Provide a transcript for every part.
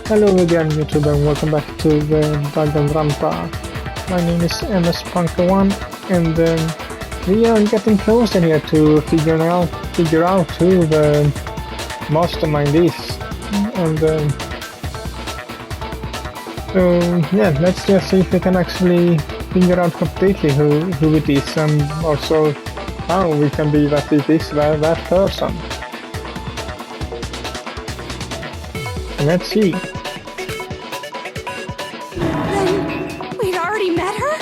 Hello again YouTube and welcome back to Danganronpa. My name is MS-Punker1 and we are getting closer here to figure out who the mastermind is. And yeah, let's just see if we can actually figure out completely who it is and also how we can be that it is that person. Let's see. Then we'd already met her?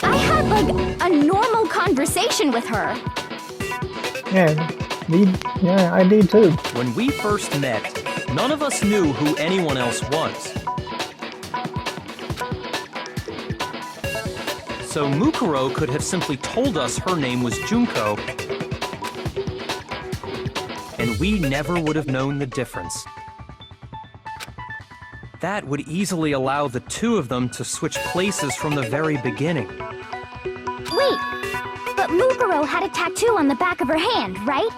I had like a normal conversation with her. Yeah, I did too. When we first met, none of us knew who anyone else was. So Mukuro could have simply told us her name was Junko, and we never would have known the difference. That would easily allow the two of them to switch places from the very beginning. Wait, but Mukuro had a tattoo on the back of her hand, right?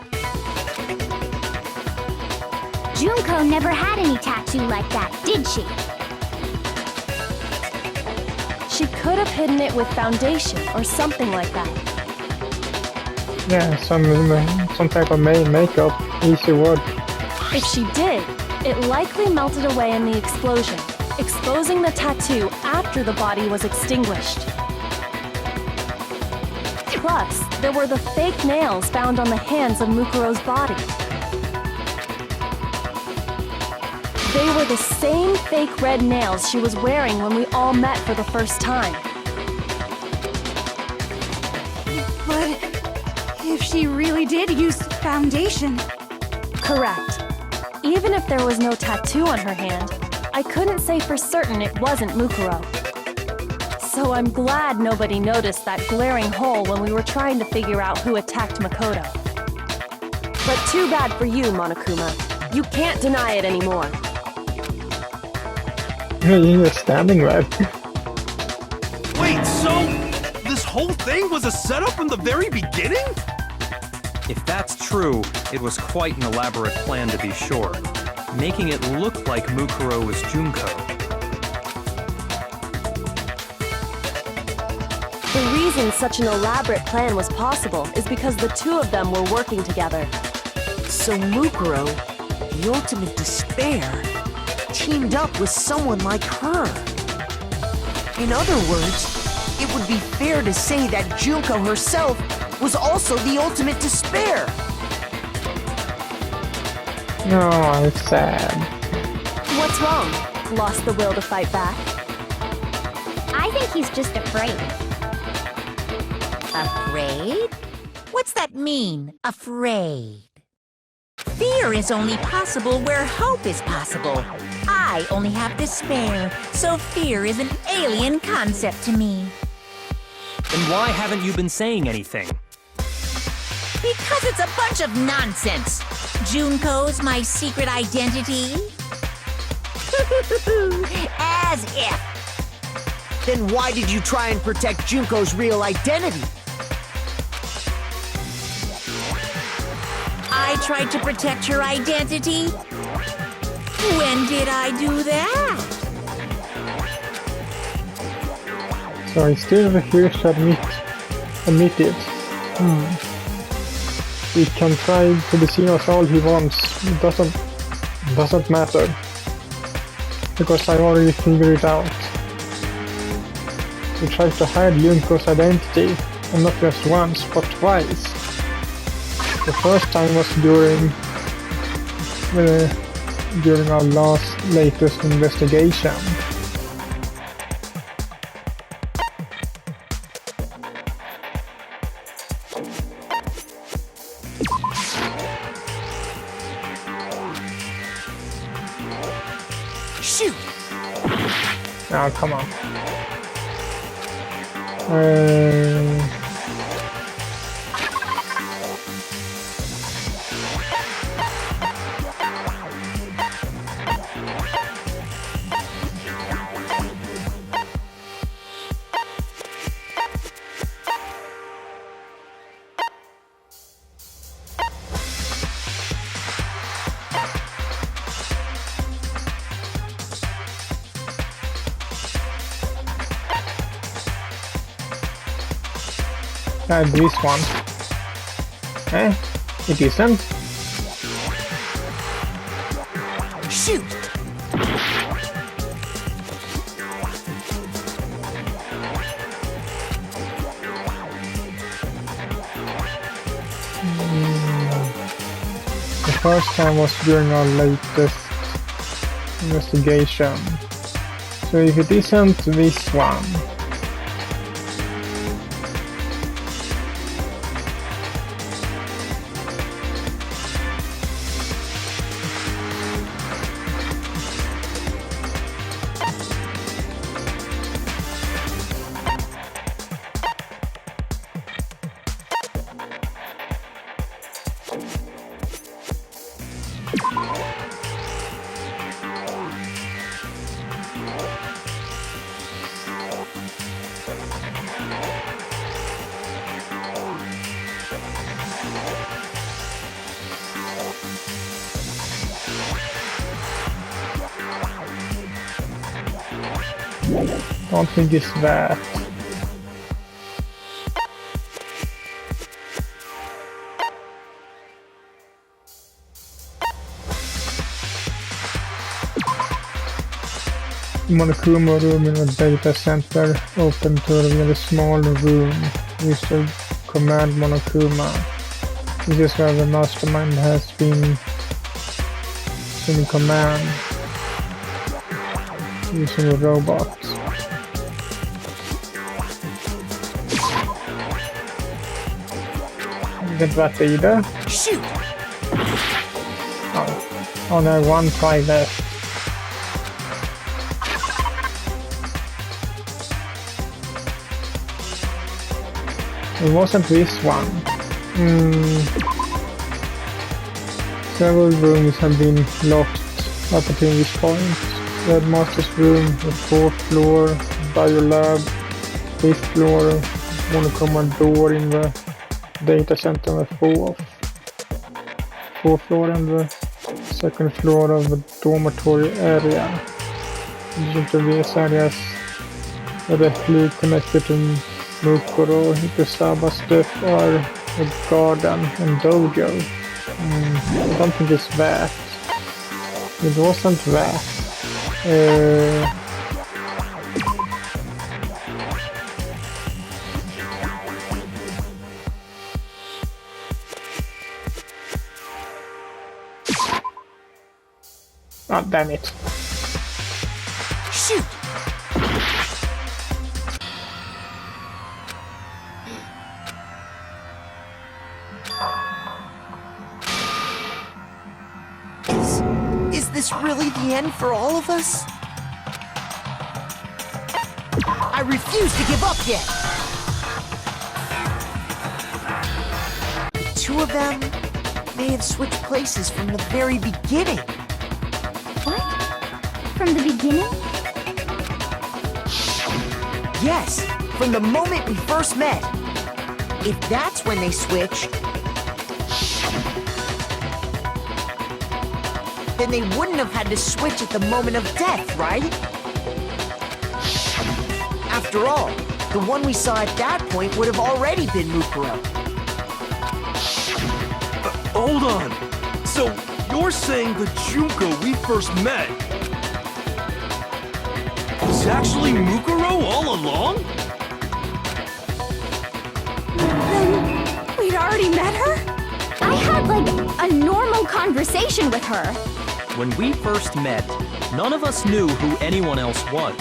Junko never had any tattoo like that, did she? She could have hidden it with foundation or something like that. Yeah, some type of makeup, easy word. If she did, it likely melted away in the explosion, exposing the tattoo after the body was extinguished. Plus, there were the fake nails found on the hands of Mukuro's body. They were the same fake red nails she was wearing when we all met for the first time. But if she really did use foundation... Correct. Even if there was no tattoo on her hand, I couldn't say for certain it wasn't Mukuro. So I'm glad nobody noticed that glaring hole when we were trying to figure out who attacked Makoto. But too bad for you, Monokuma. You can't deny it anymore. You're just standing there. Wait, so this whole thing was a setup from the very beginning? If that's true, it was quite an elaborate plan to be sure, making it look like Mukuro was Junko. The reason such an elaborate plan was possible is because the two of them were working together. So Mukuro, the ultimate despair, teamed up with someone like her. In other words, it would be fair to say that Junko herself was also the ultimate despair. Oh, it's sad. What's wrong? Lost the will to fight back? I think he's just afraid. Afraid? What's that mean, afraid? Fear is only possible where hope is possible. I only have despair, so fear is an alien concept to me. Then why haven't you been saying anything? Because it's a bunch of nonsense. Junko's my secret identity? As if. Then why did you try and protect Junko's real identity? I tried to protect her identity? When did I do that? So he still refused to admit it. He can try to deceive us all he wants. It doesn't matter. Because I already figured it out. He tried to hide Junko's identity, and not just once, but twice. The first time was during our latest investigation. Shoot! Oh, come on. This one. Eh? It isn't. Shoot! The first time was during our latest investigation. So if it isn't this one. Don't think it's that. Monokuma room in a data center open to a really small room. Use to command Monokuma. This is where the mastermind has been in command using the robots. Get that either? Shoot! Oh no, one try left. It wasn't this one. Several rooms have been locked up until this point. The headmaster's room, the 4th floor, biolab, 5th floor, Monokuma door in the data center on the 4th floor, and the 2nd floor of the dormitory area. Into these areas directly connected to Mukuro, Ikusaba's death are a garden and dojo. I don't think it's that. It wasn't that. Oh, damn it. Shoot! Is this really the end for all of us? I refuse to give up yet! The two of them may have switched places from the very beginning. What? From the beginning? Yes, from the moment we first met. If that's when they switched, then they wouldn't have had to switch at the moment of death, right? After all, the one we saw at that point would have already been Mukuro. Hold on. So, you're saying the Junko we first met was actually Mukuro all along? Then we'd already met her? I had, like, a normal conversation with her. When we first met, none of us knew who anyone else was.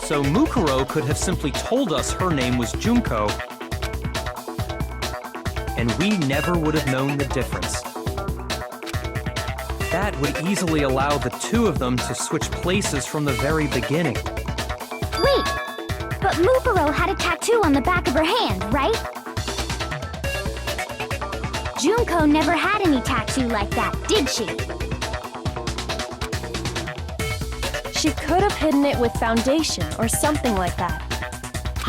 So Mukuro could have simply told us her name was Junko, and we never would have known the difference. That would easily allow the two of them to switch places from the very beginning. Wait, but Mukuro had a tattoo on the back of her hand, right? Junko never had any tattoo like that, did she? She could have hidden it with foundation or something like that.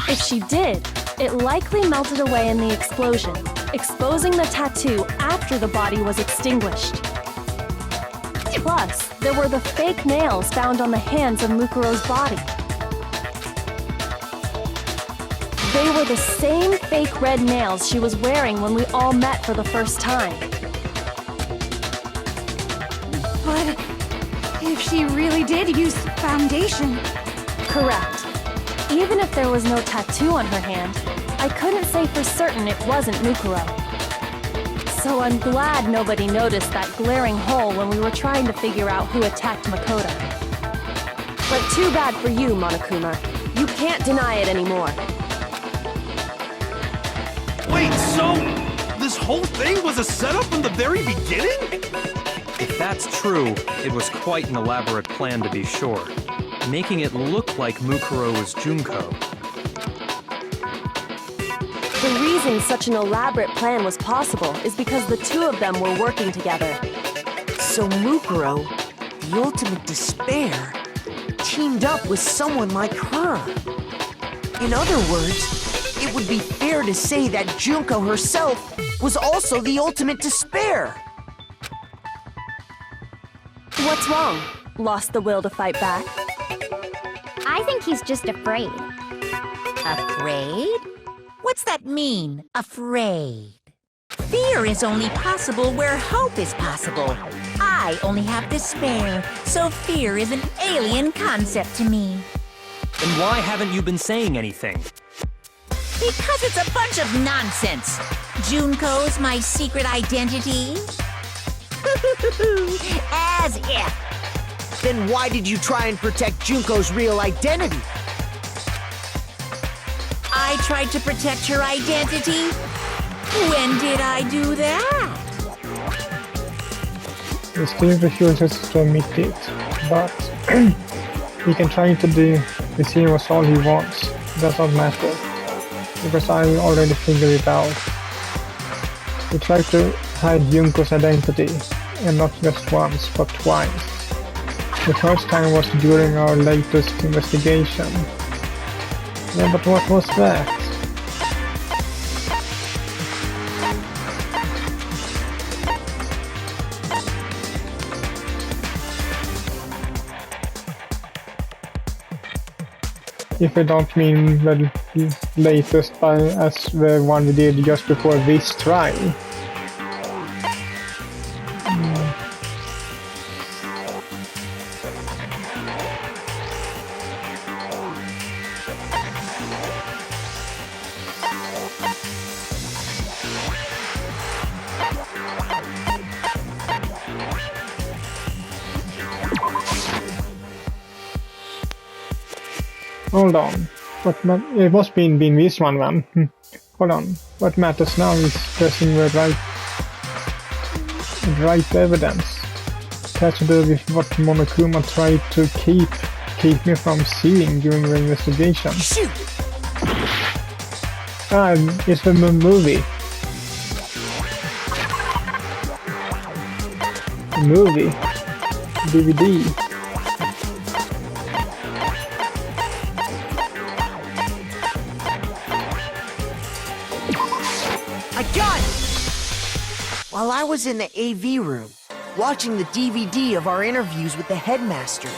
If she did, it likely melted away in the explosion, exposing the tattoo after the body was extinguished. Plus, there were the fake nails found on the hands of Mukuro's body. They were the same fake red nails she was wearing when we all met for the first time. But if she really did use foundation... Correct. Even if there was no tattoo on her hand, I couldn't say for certain it wasn't Mukuro. So I'm glad nobody noticed that glaring hole when we were trying to figure out who attacked Makoto. But too bad for you, Monokuma. You can't deny it anymore. Wait, so this whole thing was a setup from the very beginning? If that's true, it was quite an elaborate plan to be sure, making it look like Mukuro was Junko. The reason such an elaborate plan was possible is because the two of them were working together. So Mukuro, the ultimate despair, teamed up with someone like her. In other words, it would be fair to say that Junko herself was also the ultimate despair. What's wrong? Lost the will to fight back? I think he's just afraid. Afraid? What's that mean, afraid? Fear is only possible where hope is possible. I only have despair, so fear is an alien concept to me. Then why haven't you been saying anything? Because it's a bunch of nonsense. Junko's my secret identity? As if. Then why did you try and protect Junko's real identity? I tried to protect her identity? When did I do that? He still refuses to admit it, but he can try to deceive us all he wants. It does not matter, because I already figured it out. He tried to hide Junko's identity, and not just once, but twice. The first time was during our latest investigation. Yeah, but what was that? If I don't mean the latest as the one we did just before this try. Hold on. It must be in this one then. Hold on. What matters now is pressing the right evidence. It has to do with what Monokuma tried to keep me from seeing during the investigation. Shoot! It's the movie. The movie. DVD. While I was in the AV room, watching the DVD of our interviews with the headmaster,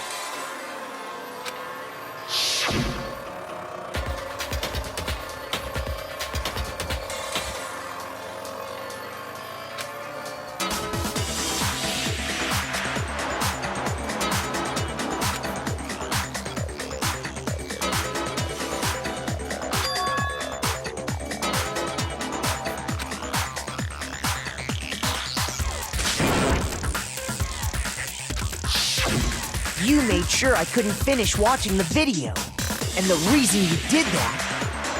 you made sure I couldn't finish watching the video. And the reason you did that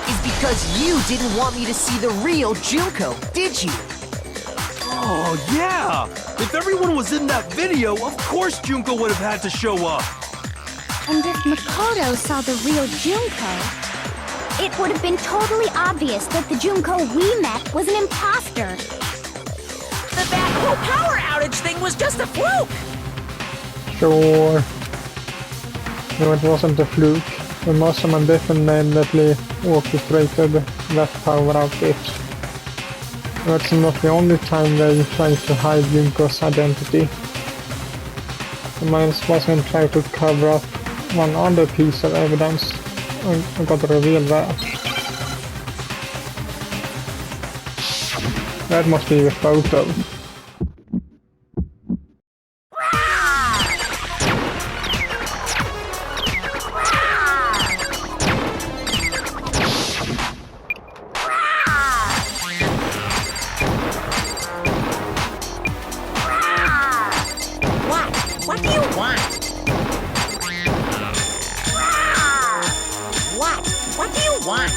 is because you didn't want me to see the real Junko, did you? Oh, yeah! If everyone was in that video, of course Junko would have had to show up. And if Makoto saw the real Junko, it would have been totally obvious that the Junko we met was an imposter. That whole power outage thing was just a fluke! Sure. No, it wasn't a fluke. The mastermind definitely orchestrated that power outage. That's not the only time they tried to hide Junko's identity. The minds wasn't trying to cover up one other piece of evidence. I got to reveal that. That must be the photo. What do you want? What do you want?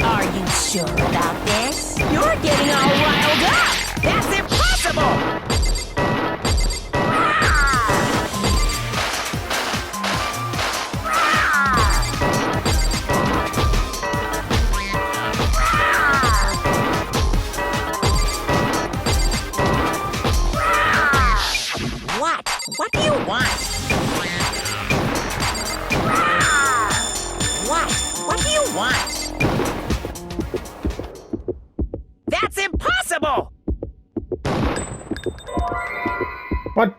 Are you sure about this? You're getting all riled up! That's impossible! What do you want? What do you want? That's impossible! What?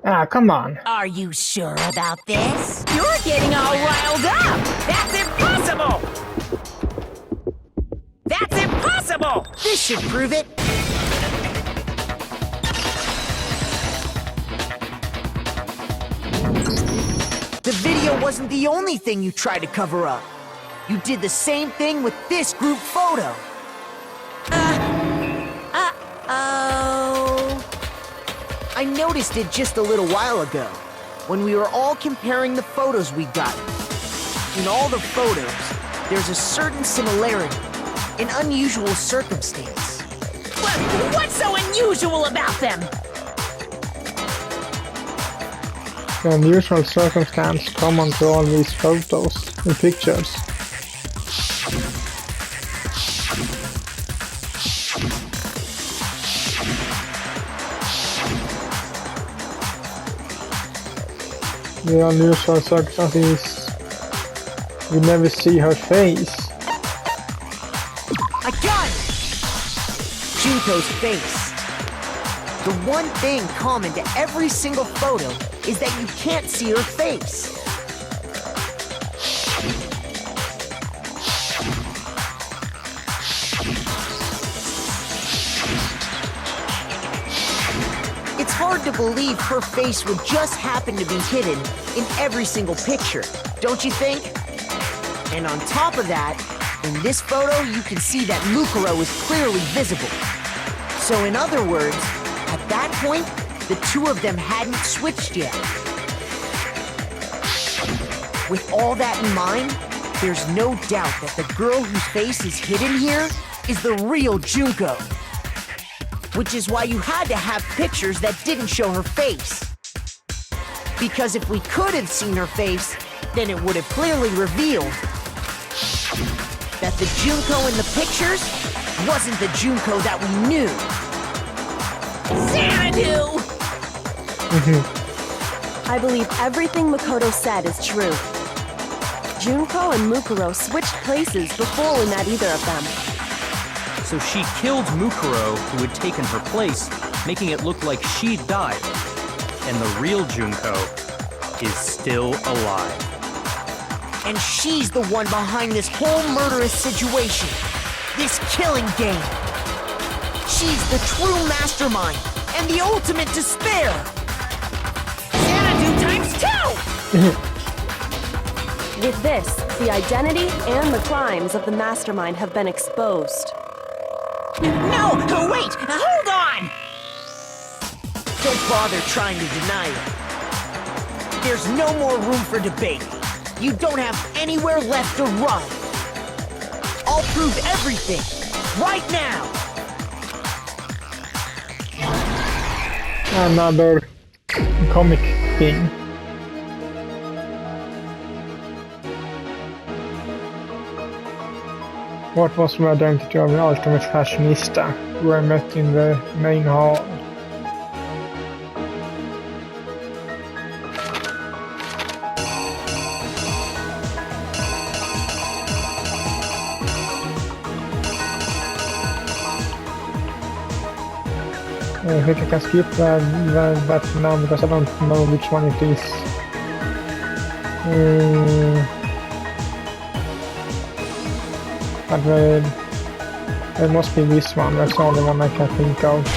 Ah, come on. Are you sure about this? You're getting all riled up! That's impossible! That's impossible! This should prove it. The video wasn't the only thing you tried to cover up. You did the same thing with this group photo. Uh-oh. I noticed it just a little while ago, when we were all comparing the photos we got. In all the photos, there's a certain similarity, an unusual circumstance. What's so unusual about them? The unusual circumstance common to all these photos and pictures. The unusual circumstance is we never see her face. I got it! Junko's face. The one thing common to every single photo is that you can't see her face. It's hard to believe her face would just happen to be hidden in every single picture, don't you think? And on top of that, in this photo you can see that Mukuro is clearly visible. So in other words, at that point, the two of them hadn't switched yet. With all that in mind, there's no doubt that the girl whose face is hidden here is the real Junko. Which is why you had to have pictures that didn't show her face. Because if we could have seen her face, then it would have clearly revealed that the Junko in the pictures wasn't the Junko that we knew. Xanadu! I believe everything Makoto said is true. Junko and Mukuro switched places before we met either of them. So she killed Mukuro, who had taken her place, making it look like she'd died. And the real Junko is still alive. And she's the one behind this whole murderous situation. This killing game. She's the true mastermind and the ultimate despair. Xanadu times 2! With this, the identity and the crimes of the mastermind have been exposed. No! Wait! Hold on! Don't bother trying to deny it. There's no more room for debate. You don't have anywhere left to run. I'll prove everything, right now. Another comic thing. What was the identity of the ultimate fashionista who I met in the main hall? I think I can skip that now because I don't know which one it is. But it must be this one. That's the only one I can think of.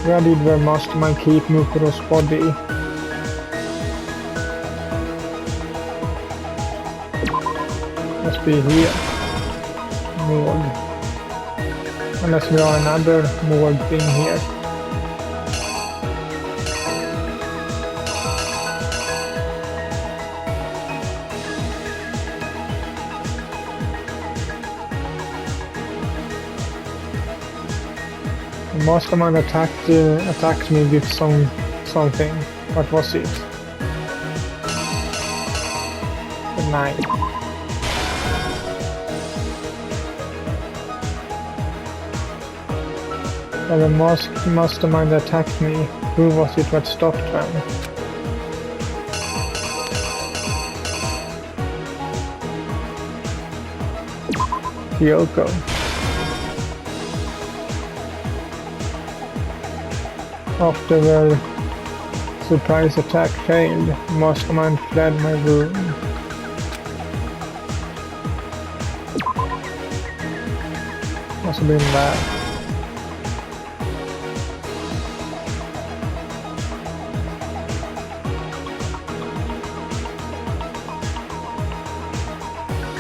Where did the mastermind keep Mukuro's body? Must be here. Morgue. Unless we have another morgue thing here. The mastermind attacked me with something. What was it? The knife. When the mastermind attacked me, who was it that stopped them? Kyoko. After the surprise attack failed, mastermind fled my room. Must have been bad.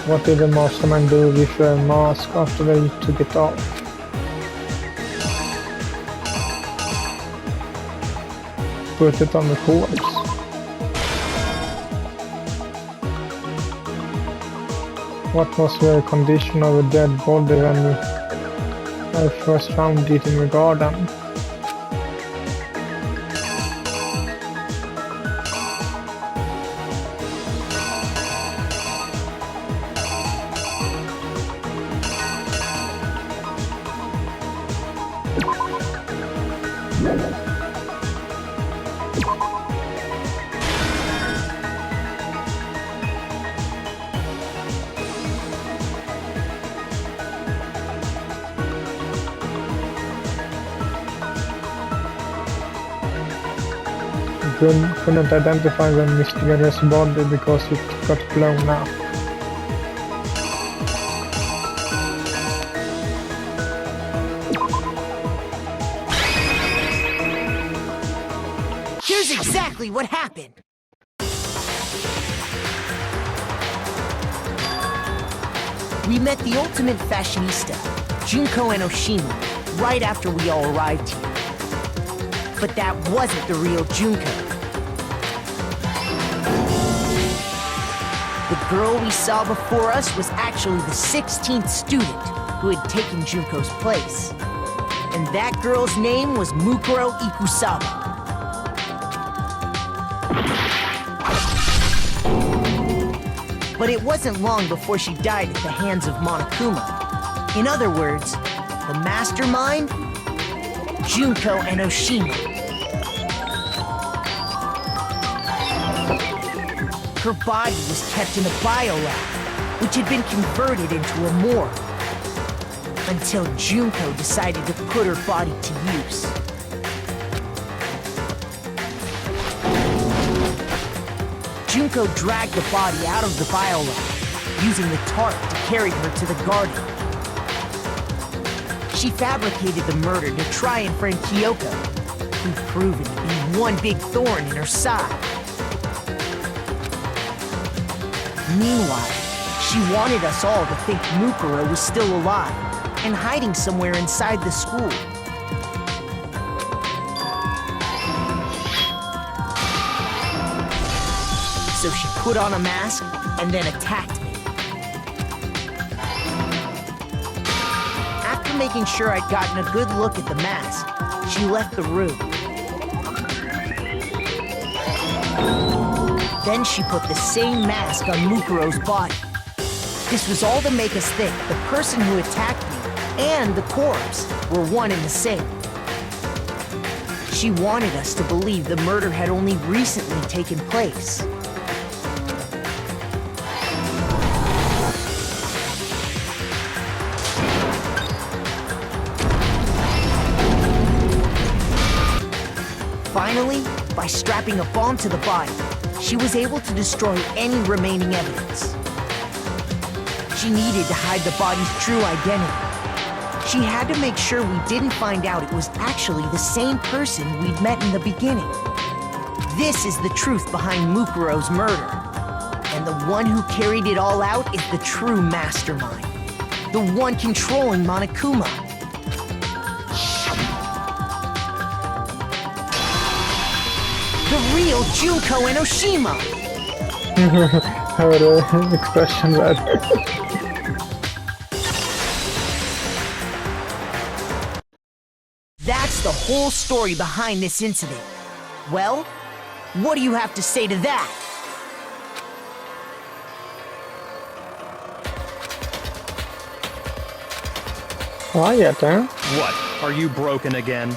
What did the mastermind do with the mask after they took it off? Put it on the corpse. What was the condition of a dead body when I first found it in the garden? Couldn't identify the mysterious body because it got blown up. Here's exactly what happened. We met the ultimate fashionista, Junko and Oshima, right after we all arrived here. But that wasn't the real Junko. The girl we saw before us was actually the 16th student who had taken Junko's place. And that girl's name was Mukuro Ikusawa. But it wasn't long before she died at the hands of Monokuma. In other words, the mastermind, Junko and Oshima. Her body was kept in a biolab, which had been converted into a morgue, until Junko decided to put her body to use. Junko dragged the body out of the biolab, using the tarp to carry her to the garden. She fabricated the murder to try and frame Kyoko, who'd proven to be one big thorn in her side. Meanwhile, she wanted us all to think Mukuro was still alive and hiding somewhere inside the school. So she put on a mask and then attacked me. After making sure I'd gotten a good look at the mask, she left the room. Then she put the same mask on Mukuro's body. This was all to make us think the person who attacked me and the corpse were one and the same. She wanted us to believe the murder had only recently taken place. Finally, by strapping a bomb to the body, she was able to destroy any remaining evidence. She needed to hide the body's true identity. She had to make sure we didn't find out it was actually the same person we'd met in the beginning. This is the truth behind Mukuro's murder. And the one who carried it all out is the true mastermind. The one controlling Monokuma. The real Junko Enoshima! How the expression that. That's the whole story behind this incident. Well, what do you have to say to that? Quiet, huh? What? Are you broken again?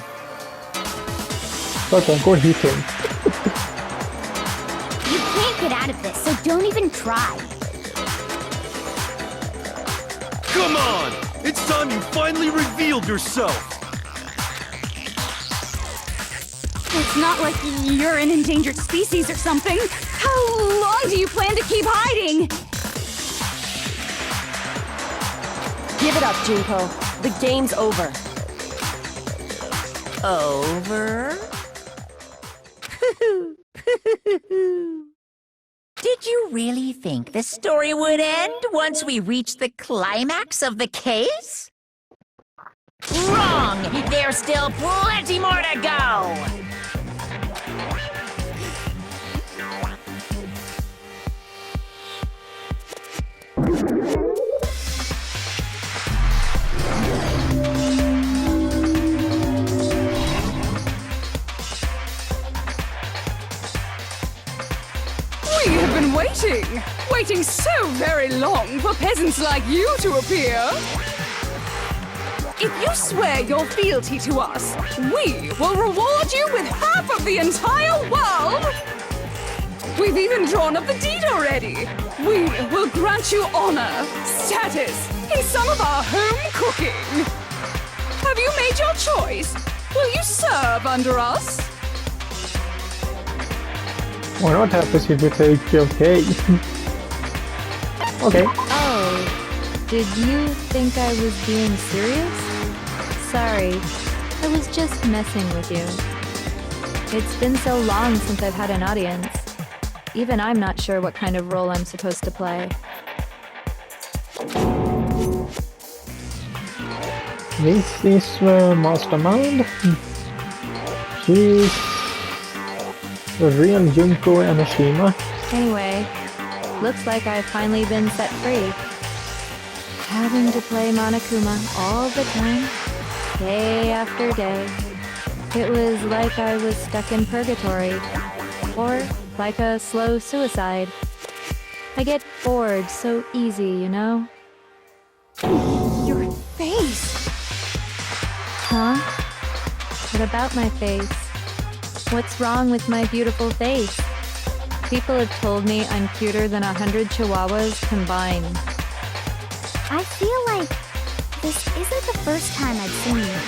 But go hit him. You can't get out of this, so don't even try. Come on! It's time you finally revealed yourself! It's not like you're an endangered species or something. How long do you plan to keep hiding? Give it up, Junko. The game's over. Over? Did you really think the story would end once we reached the climax of the case? Wrong! There's still plenty more to go! We have been waiting so very long for peasants like you to appear. If you swear your fealty to us, we will reward you with half of the entire world! We've even drawn up the deed already. We will grant you honor, status, in some of our home cooking. Have you made your choice? Will you serve under us? Well, what happens if you take okay? Okay. Oh, did you think I was being serious? Sorry, I was just messing with you. It's been so long since I've had an audience. Even I'm not sure what kind of role I'm supposed to play. This is Mastermind. She's the real Junko Enoshima. Anyway, looks like I've finally been set free. Having to play Monokuma all the time, day after day. It was like I was stuck in purgatory. Or like a slow suicide. I get bored so easy, you know? Your face! Huh? What about my face? What's wrong with my beautiful face? People have told me I'm cuter than 100 chihuahuas combined. I feel like this isn't the first time I've seen you.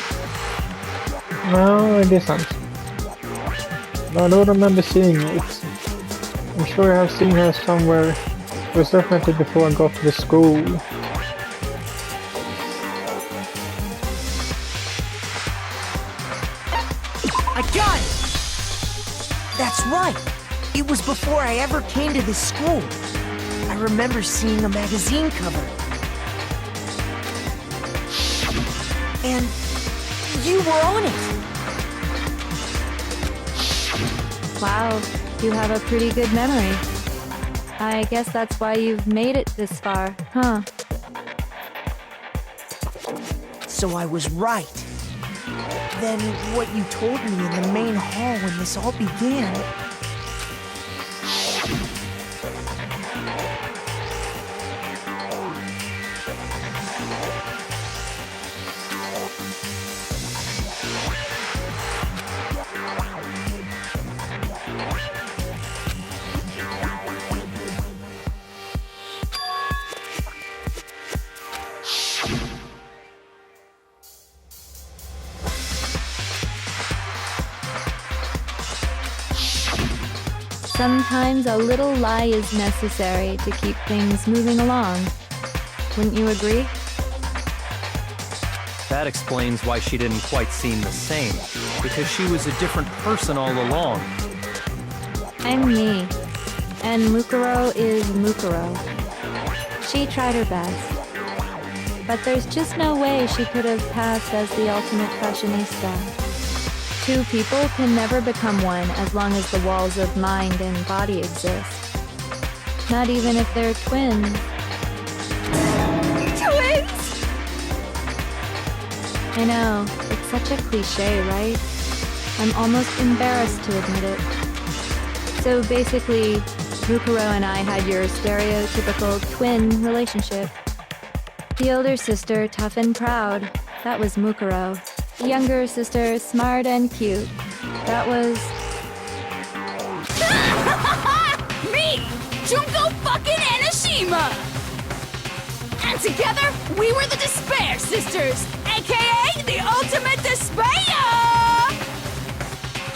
No, it isn't. No, I don't remember seeing it. I'm sure I have seen her somewhere. It was definitely before I got to the school. I got it! That's right! It was before I ever came to this school. I remember seeing a magazine cover. And you were on it! Wow, you have a pretty good memory. I guess that's why you've made it this far, huh? So I was right. Then what you told me in the main hall when this all began... Sometimes a little lie is necessary to keep things moving along. Wouldn't you agree? That explains why she didn't quite seem the same, because she was a different person all along. I'm me, and Mukuro is Mukuro. She tried her best, but there's just no way she could have passed as the ultimate fashionista. Two people can never become one as long as the walls of mind and body exist. Not even if they're twins. Twins! I know, it's such a cliche, right? I'm almost embarrassed to admit it. So basically, Mukuro and I had your stereotypical twin relationship. The older sister, tough and proud. That was Mukuro. The younger sister, smart and cute. That was... Me! Junko fucking Enoshima! And together, we were the Despair Sisters, aka the Ultimate Despair!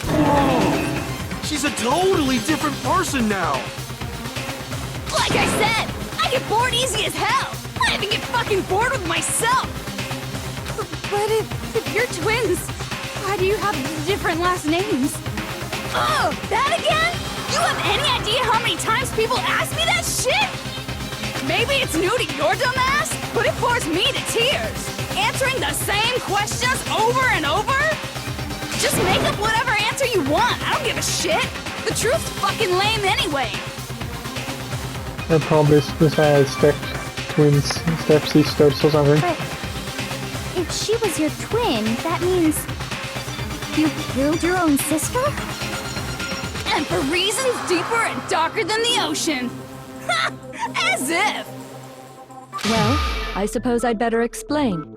Whoa! She's a totally different person now! Like I said, I get bored easy as hell! I even get fucking bored with myself! But if you're twins, why do you have different last names? Oh, that again? You have any idea how many times people ask me that shit? Maybe it's new to your dumb ass, but it bores me to tears. Answering the same questions over and over? Just make up whatever answer you want. I don't give a shit. The truth's fucking lame anyway. They're probably step twins, step sisters or something. But if she was your twin, that means you killed your own sister? And for reasons deeper and darker than the ocean. Ha! As if! Well, I suppose I'd better explain.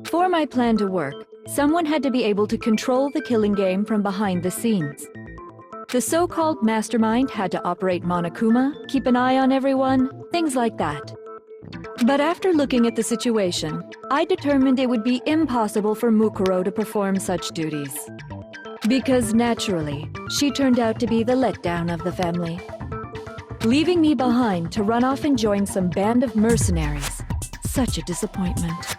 For my plan to work, someone had to be able to control the killing game from behind the scenes. The so-called mastermind had to operate Monokuma, keep an eye on everyone, things like that. But after looking at the situation, I determined it would be impossible for Mukuro to perform such duties. Because naturally, she turned out to be the letdown of the family, leaving me behind to run off and join some band of mercenaries. Such a disappointment.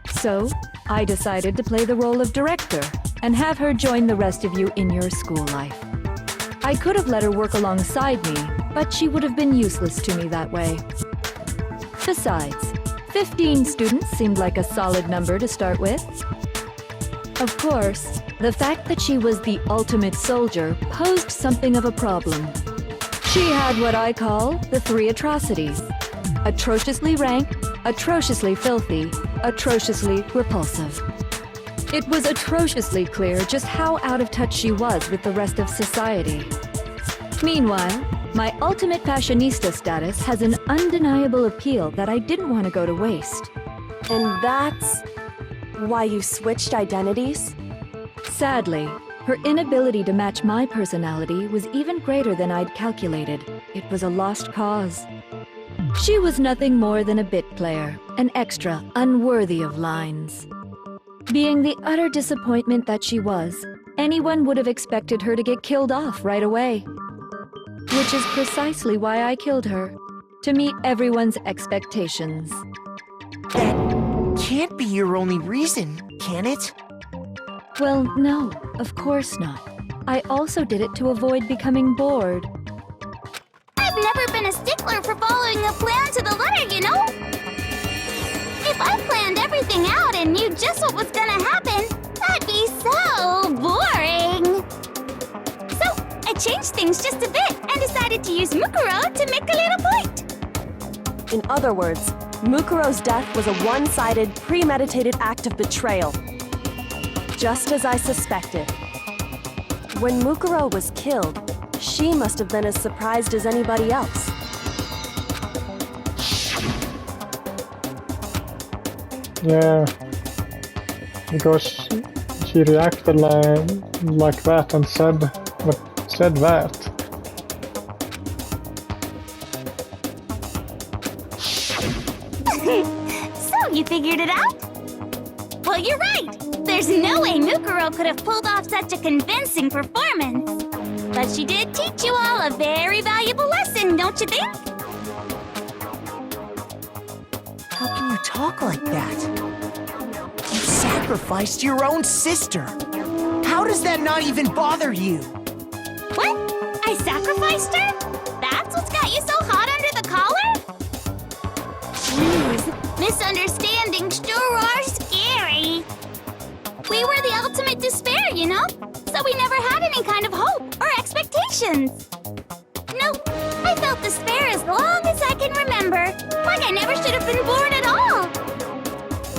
So, I decided to play the role of director and have her join the rest of you in your school life. I could have let her work alongside me, but she would have been useless to me that way. Besides, 15 students seemed like a solid number to start with. Of course, the fact that she was the ultimate soldier posed something of a problem. She had what I call the three atrocities: atrociously rank, atrociously filthy, atrociously repulsive. It was atrociously clear just how out of touch she was with the rest of society. Meanwhile, my ultimate fashionista status has an undeniable appeal that I didn't want to go to waste. And that's why you switched identities? Sadly, her inability to match my personality was even greater than I'd calculated. It was a lost cause. She was nothing more than a bit player, an extra unworthy of lines. Being the utter disappointment that she was, anyone would have expected her to get killed off right away. Which is precisely why I killed her, to meet everyone's expectations. That can't be your only reason, can it? Well, no, of course not. I also did it to avoid becoming bored. I've never been a stickler for following a plan to the letter, you know? If I planned everything out and knew just what was gonna happen, that'd be so boring. So, I changed things just a bit and decided to use Mukuro to make a little point. In other words, Mukuro's death was a one-sided, premeditated act of betrayal. Just as I suspected. When Mukuro was killed, she must have been as surprised as anybody else. Yeah, because she reacted like that and said that. So, you figured it out? Well, you're right. There's no way Mukuro could have pulled off such a convincing performance. But she did teach you all a very valuable lesson, don't you think? How can you talk like that? You sacrificed your own sister. How does that not even bother you? What? I sacrificed her? That's what's got you so hot under the collar? Jeez, misunderstandings sure are scary. We were the ultimate despair, you know? So we never had any kind of hope or expectations. Nope, I felt despair as long as I can remember. Like I never should have been born at all.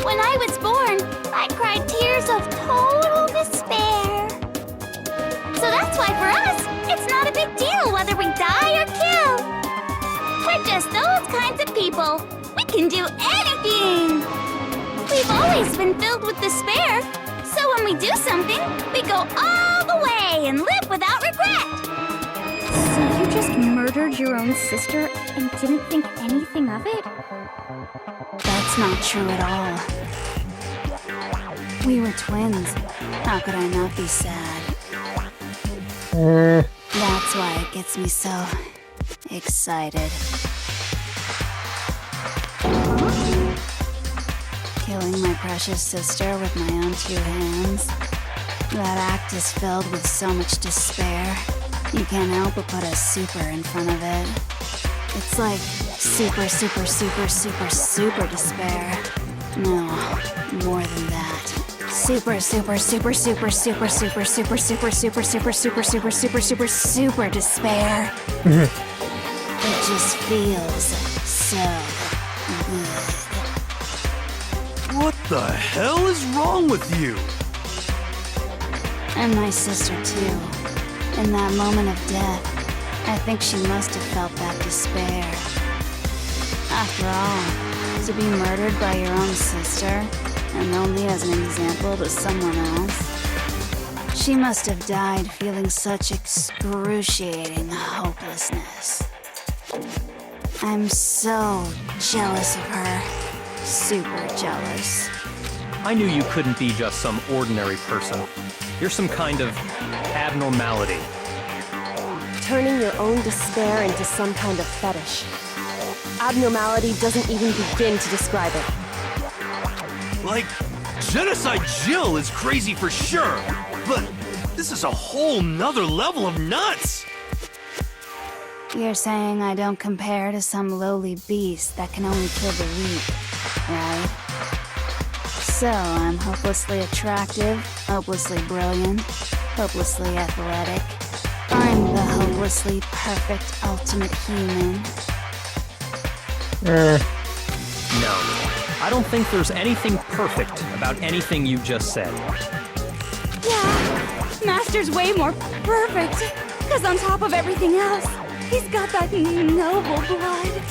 When I was born, I cried tears of total despair. So that's why for us, it's not a big deal whether we die or kill. We're just those kinds of people. We can do anything. We've always been filled with despair. So when we do something, we go all the way and live without regret. So you just murdered your own sister and didn't think anything of it? That's not true at all. We were twins. How could I not be sad? That's why it gets me so excited. Killing my precious sister with my own two hands. That act is filled with so much despair. You can't help but put a super in front of it. It's like super, super, super, super, super despair. No, more than that. Super, super, super, super, super, super, super, super, super, super, super, super, super, super, super despair. It just feels so good. What the hell is wrong with you? And my sister, too. In that moment of death, I think she must have felt that despair. After all, to be murdered by your own sister, and only as an example to someone else, she must have died feeling such excruciating hopelessness. I'm so jealous of her. Super jealous. I knew you couldn't be just some ordinary person. You're some kind of abnormality. Turning your own despair into some kind of fetish. Abnormality doesn't even begin to describe it. Like, Genocide Jill is crazy for sure, but this is a whole nother level of nuts! You're saying I don't compare to some lowly beast that can only kill the weak, right? So I'm hopelessly attractive, hopelessly brilliant, hopelessly athletic. I'm the hopelessly perfect ultimate human. No, I don't think there's anything perfect about anything you just said. Yeah, Master's way more perfect. Because on top of everything else, he's got that noble blood.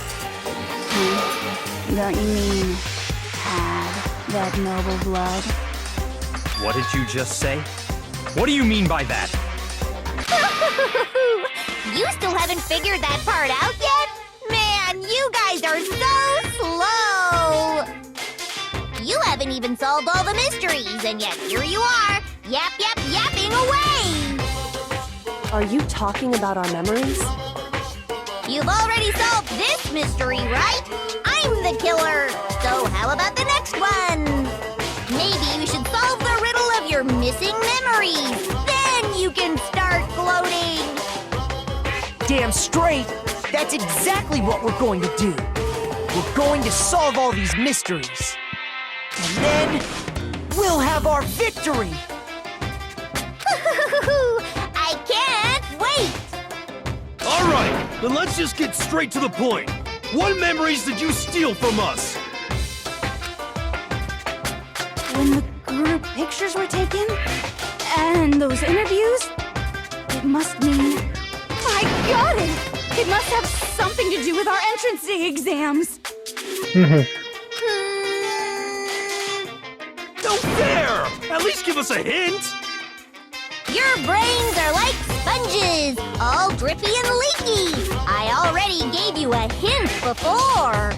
Don't you mean had that noble blood? What did you just say? What do you mean by that? You still haven't figured that part out yet? Man, you guys are so slow! You haven't even solved all the mysteries, and yet here you are, yapping away! Are you talking about our memories? You've already solved this mystery, right? I'm the killer! So how about the next one? Maybe you should solve the riddle of your missing memories. Then you can start gloating! Damn straight! That's exactly what we're going to do. We're going to solve all these mysteries. And then, we'll have our victory! I can't wait! Alright, then let's just get straight to the point. What memories did you steal from us? When the group pictures were taken, and those interviews, it must mean... I got it! It must have something to do with our entrance exams. No fair! At least give us a hint! Your brains are like sponges, all drippy and leaky. I already gave you a hint before.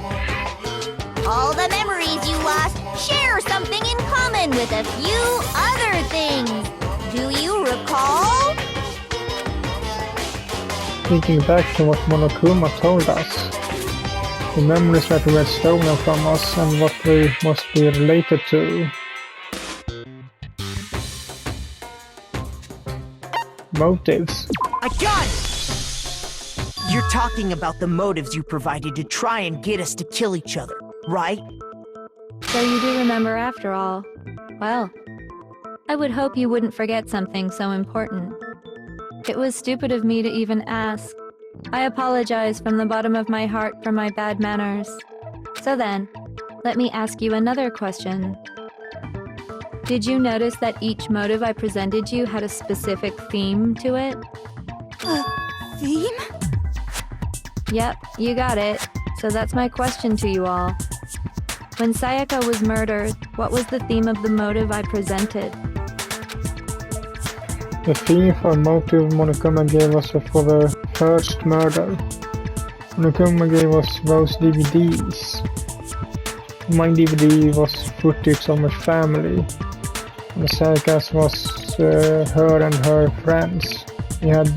All the memories you lost share something in common with a few other things. Do you recall? thinking back to what Monokuma told us. The memories that were stolen from us and what they must be related to. Motives. I got it! You're talking about the motives you provided to try and get us to kill each other, right? So you do remember after all. Well, I would hope you wouldn't forget something so important. It was stupid of me to even ask. I apologize from the bottom of my heart for my bad manners. So then, let me ask you another question. Did you notice that each motive I presented you had a specific theme to it? Theme? Yep, you got it. So that's my question to you all. When Sayaka was murdered, what was the theme of the motive I presented? The theme for motive Monokuma gave us for the first murder. Monokuma gave us those DVDs. My DVD was footage of my family. And Sayaka's was her and her friends. We had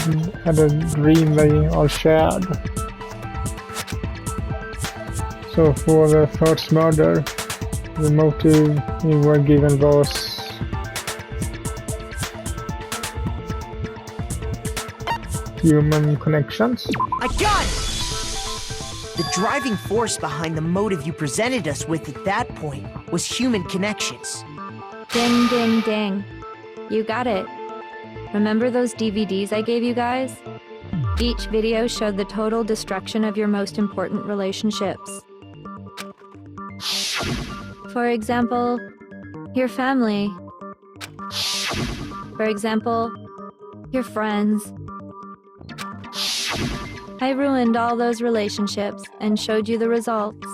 a dream they all shared. So for the first murder, the motive we were given was human connections. I got it! The driving force behind the motive you presented us with at that point was human connections. Ding, ding, ding. You got it. Remember those DVDs I gave you guys? Each video showed the total destruction of your most important relationships. For example, your family. For example, your friends. I ruined all those relationships and showed you the results.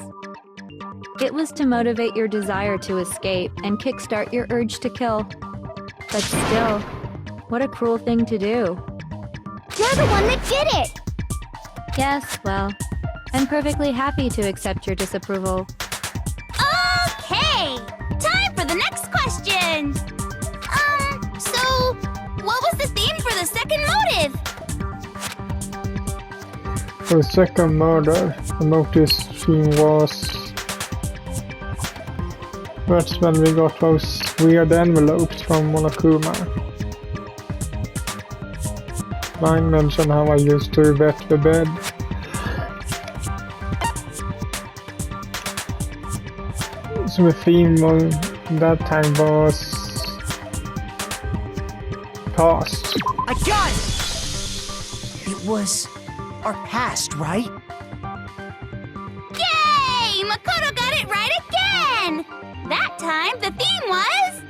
It was to motivate your desire to escape and kickstart your urge to kill. But still, what a cruel thing to do. You're the one that did it! Yes, well, I'm perfectly happy to accept your disapproval. Okay! Time for the next question! So, what was the theme for the second motive? For the second murder, the motive theme was... That's when we got those weird envelopes from Monokuma. Mine mentioned how I used to wet the bed. So the theme on that time was... past. I got it! It was our past, right? Yay! Makoto got it right again! That time, the theme was...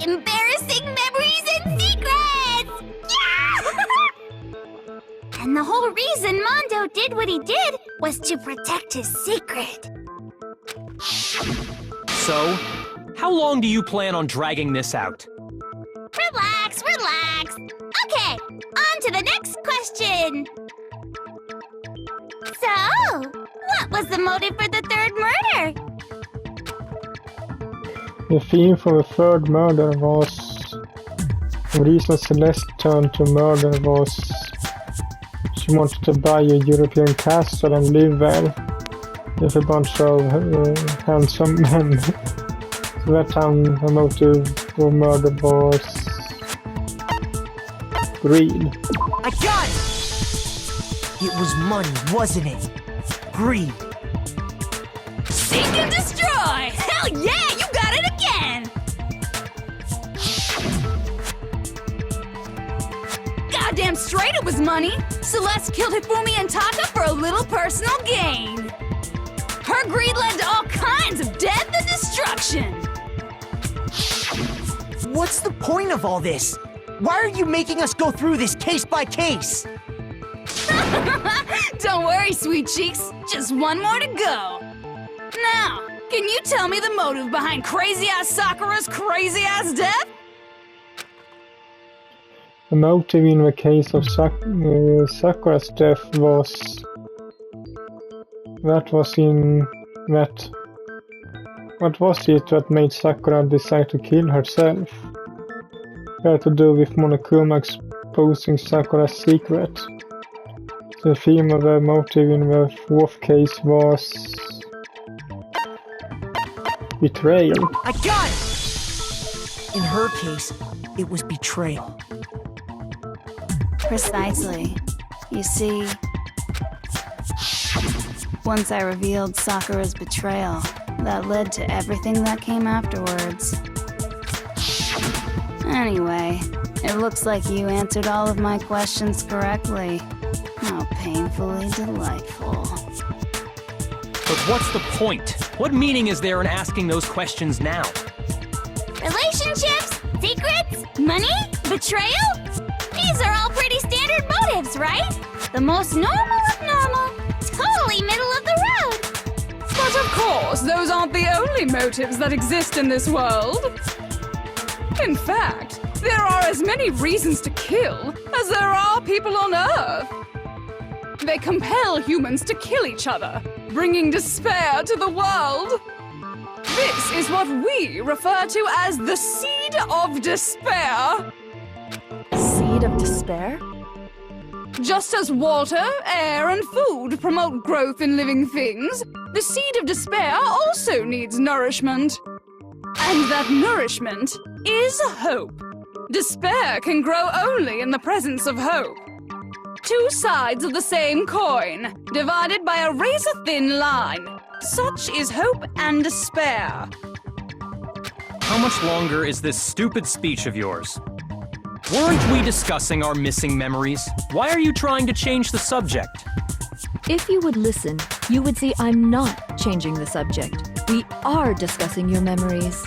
embarrassing memories and secrets! Yeah! And the whole reason Mondo did what he did was to protect his secret. So, how long do you plan on dragging this out? Relax, relax. Okay, on to the next question. So, what was the motive for the third murder? The theme for the third murder was... The reason Celeste turned to murder was... she wanted to buy a European castle and live there with a bunch of handsome men. So that time the motive for murder was... greed. I got it! It was money, wasn't it? Greed. Seek and destroy! Hell yeah, you got it again! Goddamn straight it was money! Celeste killed Hifumi and Taka for a little personal gain. Her greed led to all kinds of death and destruction. What's the point of all this? Why are you making us go through this case by case? Don't worry, sweet cheeks. Just one more to go. Now, can you tell me the motive behind crazy-ass Sakura's crazy-ass death? The motive in the case of Sakura's death was... That was in... that... What was it that made Sakura decide to kill herself? It had to do with Monokuma's exposing Sakura's secret. The theme of the motive in the fourth case was betrayal. I got it! In her case, it was betrayal. Precisely. You see, once I revealed Sakura's betrayal, that led to everything that came afterwards. Anyway, it looks like you answered all of my questions correctly. How painfully delightful. But what's the point? What meaning is there in asking those questions now? Relationships? Secrets? Money? Betrayal? These are all pretty standard motives, right? The most normal of normal. Totally middle of the road. But of course, those aren't the only motives that exist in this world. In fact, there are as many reasons to kill as there are people on Earth. They compel humans to kill each other, bringing despair to the world. This is what we refer to as the seed of despair. Seed of despair? Just as water, air, and food promote growth in living things, the seed of despair also needs nourishment. And that nourishment is hope. Despair can grow only in the presence of hope. Two sides of the same coin, divided by a razor-thin line. Such is hope and despair. How much longer is this stupid speech of yours? Weren't we discussing our missing memories? Why are you trying to change the subject? If you would listen, you would see I'm not changing the subject. We are discussing your memories.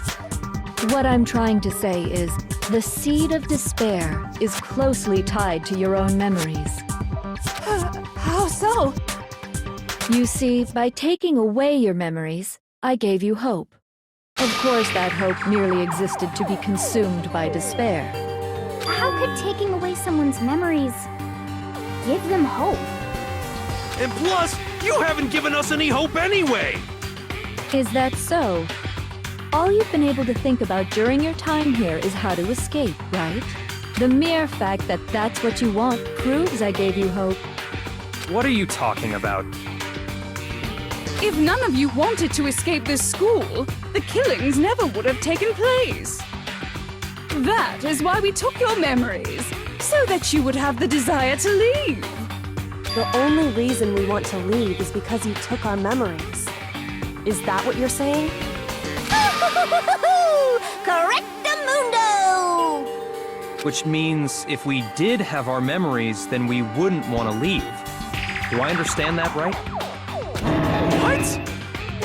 What I'm trying to say is, the seed of despair is closely tied to your own memories. How so? You see, by taking away your memories, I gave you hope. Of course, that hope merely existed to be consumed by despair. How could taking away someone's memories give them hope? And plus, you haven't given us any hope anyway! Is that so? All you've been able to think about during your time here is how to escape, right? The mere fact that that's what you want proves I gave you hope. What are you talking about? If none of you wanted to escape this school, the killings never would have taken place. That is why we took your memories, so that you would have the desire to leave. The only reason we want to leave is because you took our memories. Is that what you're saying? Correctamundo! Which means if we did have our memories, then we wouldn't want to leave. Do I understand that right? What?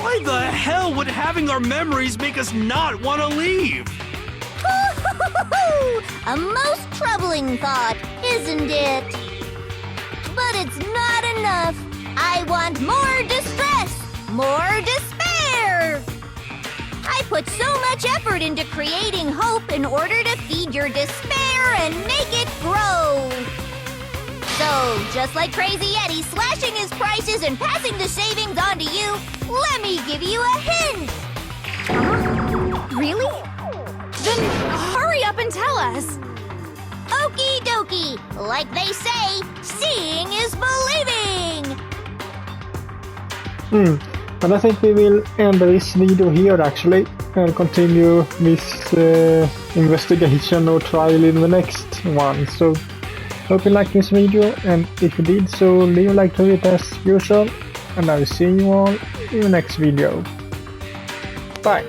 Why the hell would having our memories make us not want to leave? A most troubling thought, isn't it? But it's not enough. I want more distress, more despair. I put so much effort into creating hope in order to feed your despair and make it grow. So, just like Crazy Eddie slashing his prices and passing the savings on to you, let me give you a hint. Really? Then hurry up and tell us. Okie dokie. Like they say, seeing is believing. But I think we will end this video here actually and continue this investigation or trial in the next one. So hope you liked this video, and if you did so, leave a like to it as usual, and I will see you all in the next video. Bye!